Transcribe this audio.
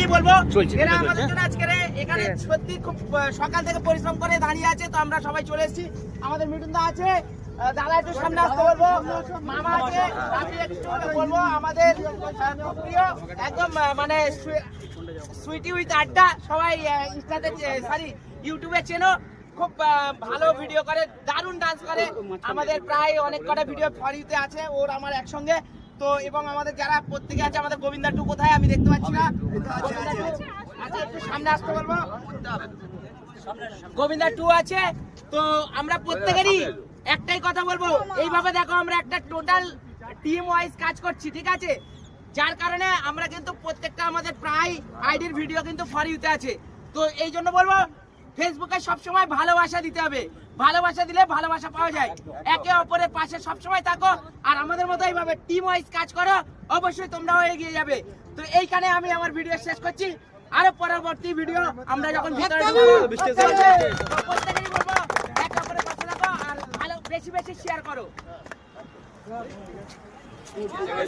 প্রত্যেককেই বলবো এরা আমাদের জন্য আজকে এখানে সত্যি খুব সকাল থেকে পরিশ্রম করে দাঁড়িয়ে আছে। তো আমরা সবাই চলে এসেছি। আমাদের মিঠুনদা আছে, দাদা একটু সামনে আসতে বলবো, মামা আছে, আমি একটু বলবো আমাদের খুব প্রিয় একদম মানে সুইটি উইথ আড্ডা, সবাই ইনস্টাতে সরি ইউটিউবে চেনো, খুব ভালো ভিডিও করে, দারুণ ডান্স করে। আমাদের প্রায় অনেক কটা ভিডিও ফরিতে আছে ওর আমার একসঙ্গে। তো এবং আমাদের যারা প্রত্যেকে আছে, আমাদের গোবিন্দা টু কোথায় আমি দেখতে পাচ্ছি না, আচ্ছা একটু সামনে আসতে বলবো, গোবিন্দা টু আছে। তো আমরা প্রত্যেকেরই একটাই কথা বলবো, এইভাবে দেখো আমরা একটা টোটাল টিম ওয়াইজ কাজ করছি, ঠিক আছে? যার কারণে আমরা কিন্তু প্রত্যেকটা আমাদের প্রায় আইডির ভিডিও কিন্তু ফর ইউতে আছে। তো এই জন্য বলবো ফেসবুকে সবসময় ভালোবাসা দিতে হবে, ভালোবাসা দিলে ভালোবাসা পাওয়া যায়। একে অপরের পাশে সবসময় থাকো আর আমাদের মতো এইভাবে টিম ওয়াইজ কাজ করো, অবশ্যই তোমরাও এগিয়ে যাবে। তো এইখানে আমি আমার ভিডিও শেষ করছি। আরো পরবর্তী ভিডিও আমরা যখন ভিতরে প্রত্যেকেরই বলবো একে অপরের পাশে থাকো আর ভালো বেশি বেশি শেয়ার করো।